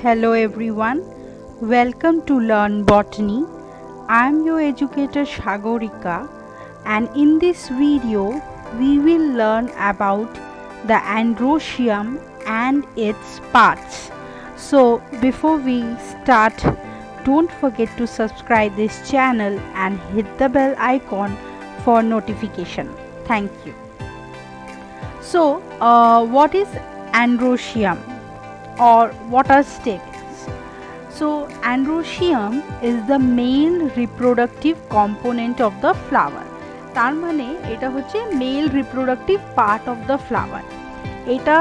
Hello everyone, welcome to Learn Botany. I am your educator Shagorika, and in this video we will learn about the Androecium and its parts. So before we start, don't forget to subscribe this channel and hit the bell icon for notification. Thank you. So what is Androecium? Or what are stamens? So Androecium is the male reproductive component of the flower. তার মানে এটা হচ্ছে male reproductive part of the flower. এটা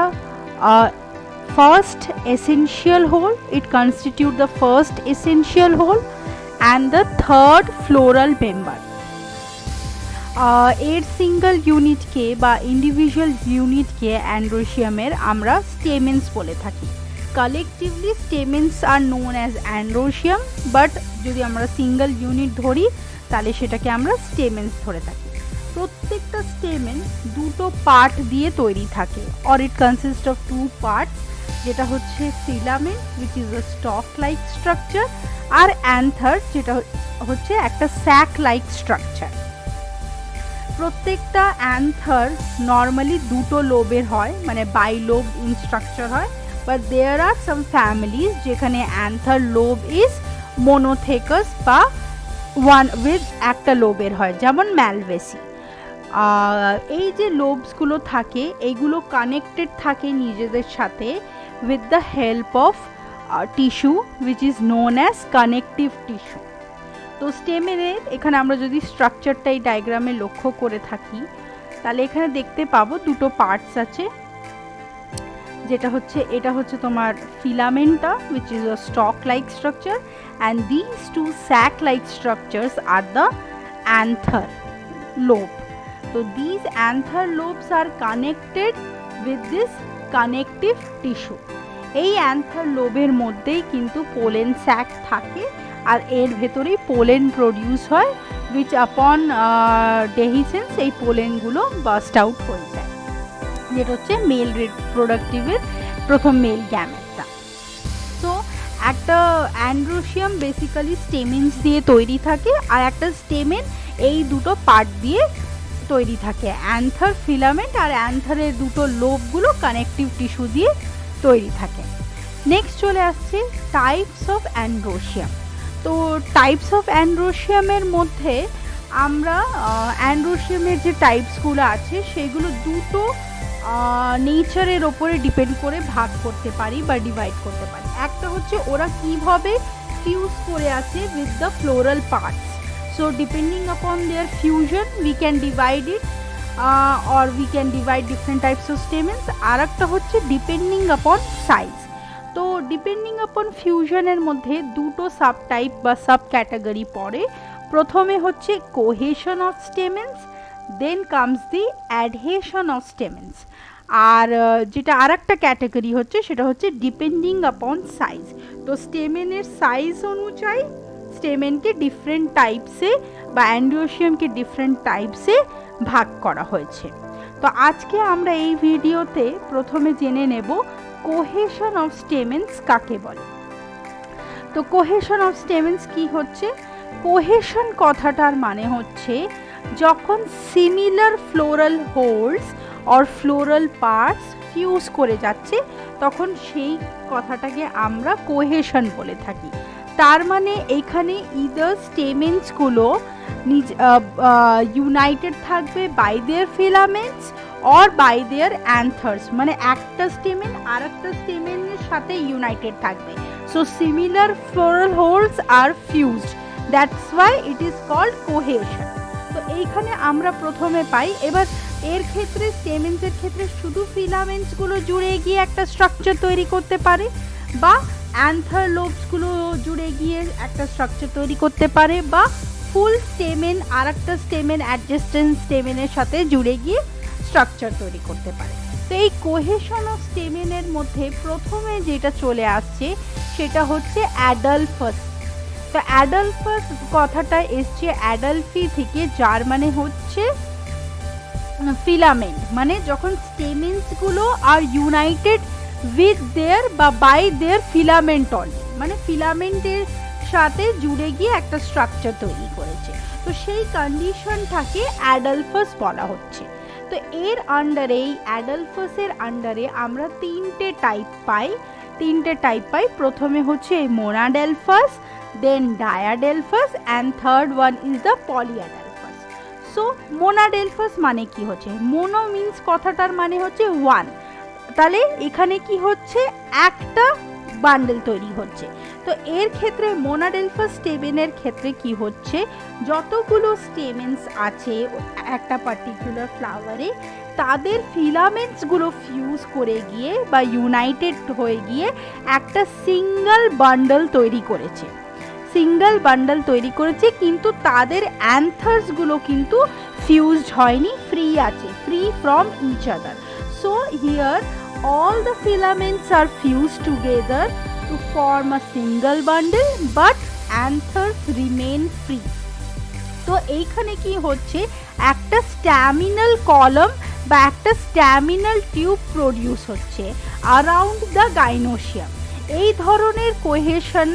first essential whole, it constitute the first essential whole and the third floral member. এর single ইউনিটকে বা individual ইউনিটকে অ্যান্ড্রোসিয়ামের আমরা স্টেমেন্স বলে থাকি। Collectively stamens are known as androecium, but যদি আমরা সিঙ্গেল ইউনিট ধরি তাহলে সেটাকে আমরা স্টেমেন্স ধরে থাকি। প্রত্যেকটা স্টেমেন দুটো পার্ট দিয়ে তৈরি থাকে, or it consist of two parts, যেটা হচ্ছে filament which is a stalk like structure, আর অ্যান্থার যেটা হচ্ছে একটা স্যাক লাইক স্ট্রাকচার। প্রত্যেকটা অ্যান্থার নর্মালি দুটো লোবের হয়, মানে বাইলোব ইন স্ট্রাকচার হয়, but there are some families যেখানে অ্যান্থার লোব ইজ মোনোথেকাস বা ওয়ান উইথ একটা লোবের হয়, যেমন ম্যালভেসি। এই যে লোবসগুলো থাকে এইগুলো কানেক্টেড থাকে নিজেদের সাথে with the help of tissue which is known as connective tissue. তো স্টেমেনের এখানে আমরা যদি স্ট্রাকচারটা এই ডায়াগ্রামে লক্ষ্য করে থাকি তাহলে এখানে দেখতে পাবো দুটো পার্টস আছে, এটা হচ্ছে তোমার filament which is a stalk like structure, and this two sac like structures are the anther lobe. তো this anther lobes are connected with this connective tissue. এই অ্যান্থার লোবের মধ্যেই কিন্তু পোলেন স্যাক থাকে, আর এর ভেতরেই পোলেন প্রডিউস হয়, which আপন ডেহিসেন্স এই পোলেনগুলো বাস্ট আউট হয়ে যায়, যেটা হচ্ছে মেল রিপ্রোডাক্টিভের প্রথম মেল গ্যামেটটা। তো একটা অ্যান্ড্রোসিয়াম বেসিক্যালি স্টেমেন্স দিয়ে তৈরি থাকে, আর একটা স্টেমেন এই দুটো পার্ট দিয়ে তৈরি থাকে, অ্যান্থার ফিলামেন্ট আর অ্যান্থারের দুটো লোবগুলো কানেকটিভ টিস্যু দিয়ে তৈরি থাকে। নেক্সট চলে আসছে টাইপস অফ অ্যান্ড্রোসিয়াম। তো টাইপস অফ অ্যান্ড্রোসিয়ামের মধ্যে আমরা অ্যান্ড্রোসিয়ামের যে টাইপসগুলো আছে সেগুলো দুটো নেচারের ওপরে ডিপেন্ড করে ভাগ করতে পারি বা ডিভাইড করতে পারি। একটা হচ্ছে ওরা কিভাবে ফিউজ করে আছে with the floral parts. So depending upon their fusion we can divide it or we can divide different types of stamens. আর একটা হচ্ছে ডিপেন্ডিং আপন সাইজ। তো ডিপেন্ডিং আপন ফিউশনের মধ্যে দুটো সাব টাইপ বা সাব ক্যাটাগরি পড়ে। প্রথমে হচ্ছে cohesion of stamens, then comes the adhesion of stamens. আর যেটা আর একটা ক্যাটাগরি হচ্ছে সেটা হচ্ছে ডিপেন্ডিং আপন সাইজ। তো স্টেমেনের সাইজ অনুযায়ী স্টেমেনকে ডিফারেন্ট টাইপসে বা অ্যান্ড্রোসিয়ামকে ডিফারেন্ট টাইপসে ভাগ করা হয়েছে। তো আজকে আমরা এই ভিডিওতে প্রথমে জেনে নেব কোহেশন অফ স্টেমেন্স কাকে বলে। তো কোহেশন অফ স্টেমেন্স কি হচ্ছে? কোহেশন কথাটার মানে হচ্ছে যখন similar floral whorls or floral parts fuse করে যাচ্ছে তখন সেই কথাটাকে আমরা কোহেশন বলে থাকি। তার মানে এখানে ইদার স্টেমেন্সগুলো ইউনাইটেড থাকবে by their filaments or by their anthers, মানে একটা স্টেমেন আর একটা স্টেমেনের সাথে ইউনাইটেড থাকবে। So similar floral whorls are fused, that's why it is called cohesion. তো এইখানে আমরা প্রথমে পাই, এবার এর ক্ষেত্রে স্টেমেন্সের ক্ষেত্রে শুধু ফিলামেন্টসগুলো জুড়ে গিয়ে একটা স্ট্রাকচার তৈরি করতে পারে, বা অ্যান্থার লোবসগুলো জুড়ে গিয়ে একটা স্ট্রাকচার তৈরি করতে পারে, বা ফুল স্টেমেন আর একটা স্টেমেন অ্যাডজেস্টেন্ট স্টেমেনের সাথে জুড়ে গিয়ে স্ট্রাকচার তৈরি করতে পারে। তো এই কোহেশন অফ স্টেমেনের মধ্যে প্রথমে যেটা চলে আসছে সেটা হচ্ছে অ্যাডালফাস। তো অ্যাডালফাস কথাটা এসছে অ্যাডালফি থেকে, যার মানে হচ্ছে ফিলামেন্ট, মানে যখন স্টেমেন্সগুলো আর ইউনাইটেড উইথ দেয়ার বা বাই দেয়ার ফিলামেন্ট অনলি, মানে ফিলামেন্টের সাথে জুড়ে গিয়ে একটা স্ট্রাকচার তৈরি করেছে। তো সেই কন্ডিশনটাকে অ্যাডালফাস বলা হচ্ছে। তো এর আন্ডারে, এই অ্যাডালফাসের আন্ডারে আমরা তিনটে টাইপ পাই। প্রথমে হচ্ছে এই monadelphous, then diadelphous and third one is the polyadelphous. So monadelphous মানে কি হচ্ছে, মোনো মিন্স কথাটার মানে হচ্ছে ওয়ান, তাহলে এখানে কি হচ্ছে একটা বান্ডেল তৈরি হচ্ছে। তো এর ক্ষেত্রে মোনাডেলফাস স্টেমেনের ক্ষেত্রে কি হচ্ছে, যতগুলো স্টেমেন্স আছে একটা পার্টিকুলার ফ্লাওয়ারে, তাদের ফিলামেন্টসগুলো ফিউজ করে গিয়ে বা ইউনাইটেড হয়ে গিয়ে একটা সিঙ্গেল বান্ডল তৈরি করেছে। কিন্তু তাদের অ্যান্থার্সগুলো কিন্তু ফিউজড হয়নি, ফ্রি আছে, free from each other. So here all the filaments are fused together to form a single bundle but anthers remain free. তো এইখানে কি হচ্ছে, একটা স্ট্যামিনাল কলাম বা একটা স্ট্যামিনাল টিউব প্রডিউস হচ্ছে অ্যারাউন্ড দ্য গাইনোসিয়াম। এই ধরনের কোহেশন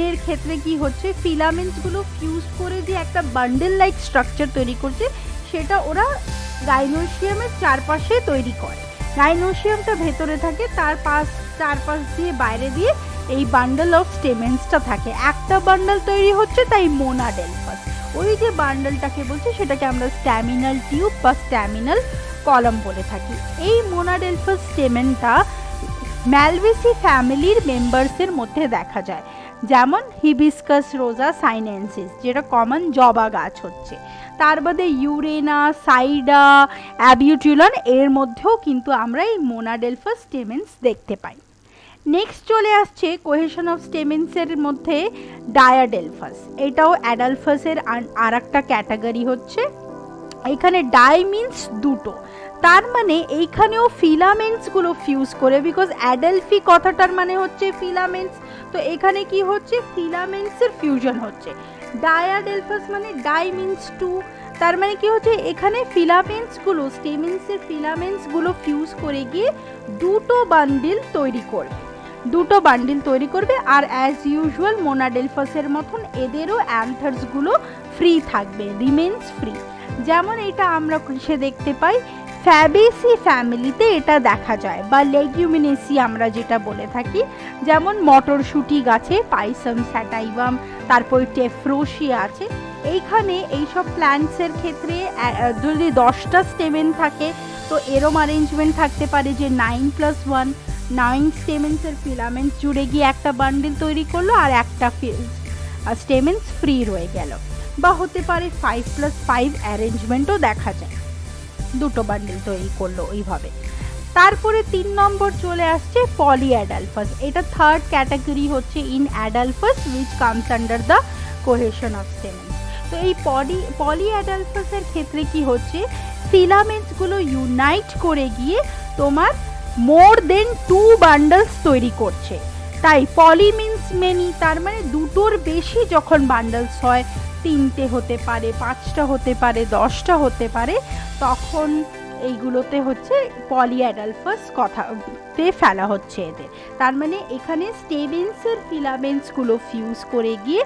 এর ক্ষেত্রে কি হচ্ছে, ফিলামেন্টসগুলো ফিউজ করে যে একটা বান্ডেল লাইক স্ট্রাকচার তৈরি করছে, সেটা ওরা গাইনোসিয়ামের চারপাশে তৈরি করে। গাইনোসিয়ামটা ভেতরে থাকে, চারপাশ দিয়ে বাইরে দিয়ে এই বান্ডেল অফ স্টেমেন্সটা থাকে, একটা বান্ডেল তৈরি হচ্ছে, তাই মোনাডেলফাস। ওই যে বান্ডেলটাকে বলছে সেটাকে আমরা স্ট্যামিনাল টিউব বা স্ট্যামিনাল কলাম বলে থাকি। এই মোনাডেলফাস স্টেমেনটা ম্যালভেসি ফ্যামিলির মেম্বার্সের মধ্যে দেখা যায়, যেমন হিবিস্কাস রোজা সাইনেন্সিস, যেটা কমন জবা গাছ হচ্ছে। তার বাদে ইউরেনা, সাইডা, অ্যাবিউটিউলান, এর মধ্যেও কিন্তু আমরা এই মোনাডেলফাস স্টেমেন্স দেখতে পাই। নেক্সট চলে আসছে কোহেশন অফ স্টেমেন্সের মধ্যে ডায়াডেলফাস। এটাও অ্যাডালফাসের আর একটা ক্যাটাগরি হচ্ছে। এখানে ডাই মিন্স দুটো, তার মানে এইখানেও ফিলামেন্টসগুলো ফিউজ করে, বিকজ অ্যাডেলফি কথাটার মানে হচ্ছে ফিলামেন্টস, তো এখানে কি হচ্ছে, ফিলামেন্টসের ফিউশন হচ্ছে। ডায়াডেলফাস মানে ডাই মিন্স টু, তার মানে কি হচ্ছে, এখানে ফিলামেন্টসগুলো, স্টেমেন্সের ফিলামেন্টসগুলো ফিউজ করে গিয়ে দুটো বান্ডিল তৈরি করবে। আর অ্যাজ ইউজুয়াল মোনাডেলফাসের মতন এদেরও অ্যান্থার্সগুলো ফ্রি থাকবে, রিমেন্স ফ্রি। যেমন এটা আমরা কিসে দেখতে পাই, ফ্যাবেসি ফ্যামিলিতে এটা দেখা যায়, বা লেগুমিনেসি আমরা যেটা বলে থাকি, যেমন মটরশুঁটি গাছে পাইসাম স্যাটাইভাম, তারপর টেফ্রোসিয়া আছে। এইখানে এইসব প্ল্যান্টসের ক্ষেত্রে যদি 10টা স্টেমেন থাকে, তো এরম অ্যারেঞ্জমেন্ট থাকতে পারে যে 9+1, 9 স্টেমেন্সের ফিলামেন্টস জুড়ে গিয়ে একটা বান্ডিল তৈরি করলো, আর একটা স্টেমেন্স ফ্রি রয়ে গেল। বা হতে পারে 5+5 অ্যারেঞ্জমেন্টও দেখা যায়, দুটো বান্ডিল তৈরি করলো ওইভাবে। তারপরে 3 নম্বর চলে আসছে পলিঅ্যাডালফাস। এটা থার্ড ক্যাটাগরি হচ্ছে in adelphous which comes under the cohesion of stamens. তো এই পলিঅ্যাডালফাসের ক্ষেত্রে কি হচ্ছে, ফিলামেন্টসগুলো ইউনাইট করে গিয়ে তোমার মোর দেন 2 বান্ডলস তৈরি করছে। তাই পলি মিন্স মেনি, তার মানে দুটোর বেশি যখন বান্ডলস হয়, 3টে হতে পারে, 5টা হতে পারে, 10টা হতে পারে, তখন এইগুলোতে হচ্ছে পলিঅ্যাডালফাস কথাতে ফেলা হচ্ছে এদের। তার মানে এখানে স্টেমেন্সের ফিলামেন্টসগুলো ফিউজ করে গিয়ে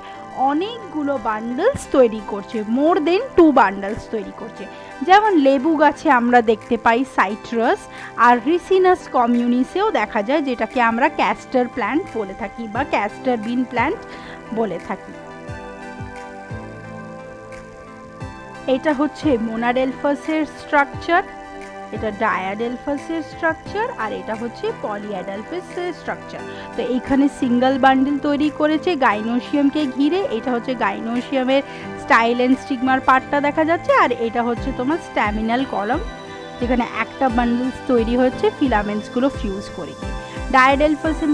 অনেকগুলো বান্ডলস তৈরি করছে, মোর দেন 2 বান্ডলস তৈরি করছে। যেমন লেবু গাছে আমরা দেখতে পাই সাইট্রাস, আর রিসিনাস কমিউনিসেও দেখা যায়, যেটাকে আমরা ক্যাস্টার প্ল্যান্ট বলে থাকি বা ক্যাস্টার বিন প্ল্যান্ট বলে থাকি। এটা হচ্ছে মোনাডেলফাসের স্ট্রাকচার, এটা ডায়াডেলফাসের স্ট্রাকচার, আর এটা হচ্ছে পলিঅ্যাডালফাসের স্ট্রাকচার। তো এইখানে সিঙ্গেল বান্ডিল তৈরি করেছে গাইনোসিয়ামকে ঘিরে, এটা হচ্ছে গাইনোসিয়ামের স্টাইল অ্যান্ড স্টিগমার পার্টটা দেখা যাচ্ছে, আর এটা হচ্ছে তোমার স্ট্যামিনাল কলাম, যেখানে একটা বান্ডিলস তৈরি হচ্ছে ফিলামেন্টসগুলো ফিউজ করে। ডায়াডেলফাসের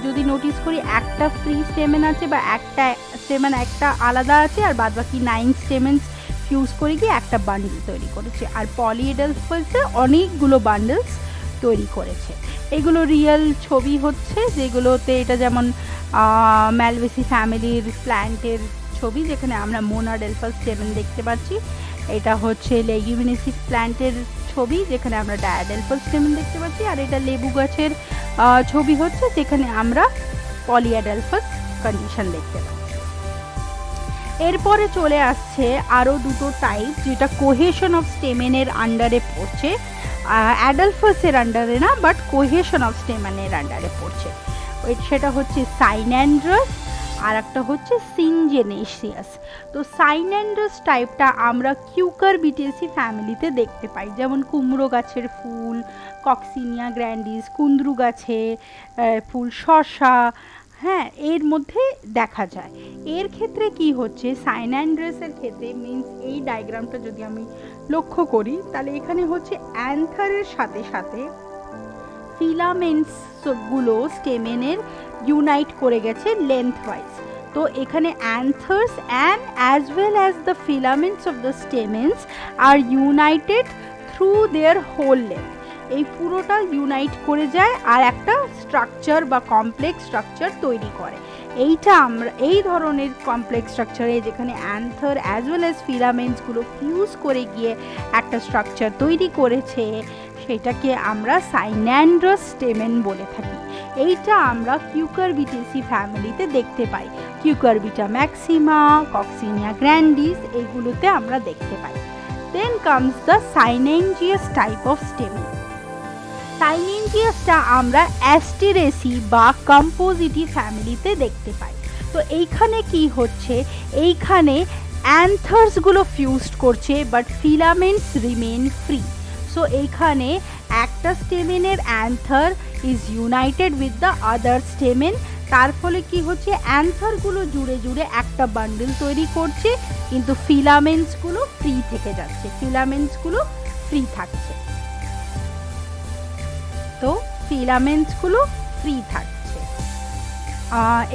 যদি নোটিস করি, একটা ফ্রি স্টেমেন আছে, বা একটা স্টেমেন একটা আলাদা আছে, আর বাদবাকি 9 স্টেমেন্স ফিউজ করে গিয়ে একটা বান্ডেল তৈরি করেছে। আর পলিঅ্যাডালফাসে অনেকগুলো বান্ডেলস তৈরি করেছে। এগুলো রিয়েল ছবি হচ্ছে, যেগুলোতে এটা যেমন ম্যালভেসি ফ্যামিলির প্ল্যান্টের ছবি, যেখানে আমরা মোনাডেলফাস স্টেমেন দেখতে পাচ্ছি। এটা হচ্ছে লেগুমিনেসি প্ল্যান্টের ছবি যেখানে আমরা ডায়াডেলফাস স্টেমেন দেখতে পাচ্ছি, আর এটা লেবু গাছের ছবি হচ্ছে যেখানে আমরা পলিঅ্যাডেলফাস কন্ডিশন দেখতে পাচ্ছি। এরপরে চলে আসছে আরও দুটো টাইপ যেটা কোহেশন অফ স্টেমেনের আন্ডারে পড়ছে, অ্যাডালফাসের আন্ডারে না, বাট কোহেশন অফ স্টেমেনের আন্ডারে পড়ছে। সেটা হচ্ছে সাইন্যান্ড্রাস আর একটা হচ্ছে সিনজেনেসিয়াস। তো সাইন্যান্ড্রাস টাইপটা আমরা কিউকারবিটেসি ফ্যামিলিতে দেখতে পাই, যেমন কুমড়ো গাছের ফুল, কক্সিনিয়া গ্র্যান্ডিস, কুন্দ্রু গাছে ফুল, শসা, হ্যাঁ, এর মধ্যে দেখা যায়। এর ক্ষেত্রে কি হচ্ছে, সাইন্যান্ড্রাসের ক্ষেত্রে মিন্স এই ডায়াগ্রামটা যদি আমি লক্ষ্য করি তাহলে এখানে হচ্ছে অ্যান্থারের সাথে সাথে ফিলামেন্টসগুলো স্টেমেনের ইউনাইট করে গেছে লেন্থ ওয়াইজ। তো এখানে anthers and as well as the filaments of the stamens are united through their whole length. এই পুরোটা ইউনাইট করে যায় আর একটা স্ট্রাকচার বা কমপ্লেক্স স্ট্রাকচার তৈরি করে। এইটা আমরা এই ধরনের কমপ্লেক্স স্ট্রাকচারে যেখানে অ্যান্থার অ্যাজ ওয়েল অ্যাজ ফিলামেন্টসগুলো ফিউজ করে গিয়ে একটা স্ট্রাকচার তৈরি করেছে, সেটাকে আমরা সাইন্যান্ড্রাস স্টেমেন বলে থাকি। এইটা আমরা কিউকারবিটেসি ফ্যামিলিতে দেখতে পাই, কিউকারবিটা ম্যাক্সিমা, কক্সিনিয়া গ্র্যান্ডিস, এইগুলোতে আমরা দেখতে পাই। Then comes the syngenesious type of stamen. সাইনেঞ্জিয়াসটা আমরা অ্যাস্টেরেসি বা কম্পোজিটিভ ফ্যামিলিতে দেখতে পাই। তো এইখানে কি হচ্ছে, এইখানে অ্যান্থার্সগুলো ফিউজড করছে but filaments remain free. So এইখানে একটা স্টেমেনের anther is united with the other stamen, তার ফলে কি হচ্ছে, অ্যান্থারগুলো জুড়ে জুড়ে একটা বান্ডেল তৈরি করছে, কিন্তু ফিলামেন্টসগুলো ফ্রি থেকে যাচ্ছে, ফিলামেন্টসগুলো ফ্রি থাকছে। তো ফিলামেন্টসগুলো ফ্রি থাকছে।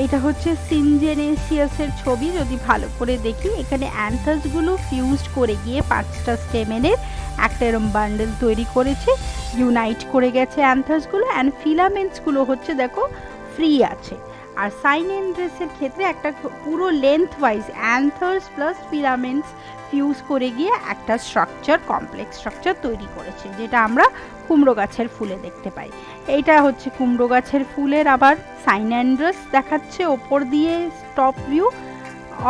এটা হচ্ছে সিনজেনেসিয়াসের ছবি, যদি ভালো করে দেখি এখানে অ্যান্থাসগুলো ফিউজড করে গিয়ে 5টা স্টেমেনের একটা এরম বান্ডেল তৈরি করেছে, ইউনাইট করে গেছে অ্যান্থাসগুলো, অ্যান্ড ফিলামেন্টসগুলো হচ্ছে দেখো ফ্রি আছে। আর সাইনেন্ড্রাসের ক্ষেত্রে একটা পুরো length wise anthers plus filaments fuse করে গিয়ে একটা স্ট্রাকচার, কমপ্লেক্স স্ট্রাকচার তৈরি করেছে, যেটা আমরা কুমড়ো গাছের ফুলে দেখতে পাই। এইটা হচ্ছে কুমড়ো গাছের ফুলের আবার সাইন্যান্ড্রাস দেখাচ্ছে ওপর দিয়ে টপ ভিউ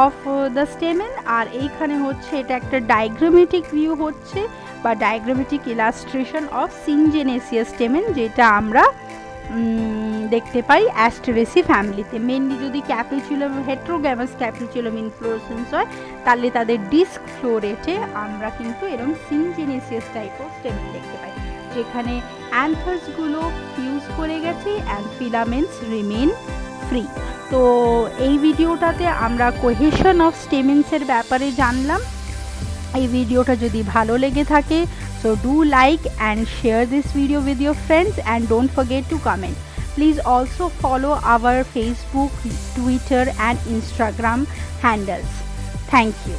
অফ দ্য স্টেমেন, আর এইখানে হচ্ছে এটা একটা ডায়াগ্রামেটিক ভিউ হচ্ছে বা ডায়াগ্রামেটিক ইলাস্ট্রেশন অফ সিনজেনেসিয়াস স্টেমেন, যেটা আমরা দেখতে পাই অ্যাস্টেরেসি ফ্যামিলিতে। মেনলি যদি ক্যাপিচুলাম হেট্রোগ্যামাস ক্যাপিচুলাম ইনফ্লোরেসেন্স হয় তাহলে তাদের ডিস্ক ফ্লোরেটে আমরা কিন্তু এরকম সিনজেনেসিয়াস টাইপ অফ স্টেমেন দেখতে পাই, যেখানে অ্যান্থার্সগুলো ফিউজ করে গেছে অ্যান্ড ফিলামেন্টস রিমেন ফ্রি। তো এই ভিডিওটাতে আমরা কোহেশন অফ স্টেমেন্সের ব্যাপারে জানলাম। এই ভিডিওটা যদি ভালো লেগে থাকে, so do like and share this video with your friends and don't forget to comment. Please also follow our Facebook, Twitter and Instagram handles. Thank you.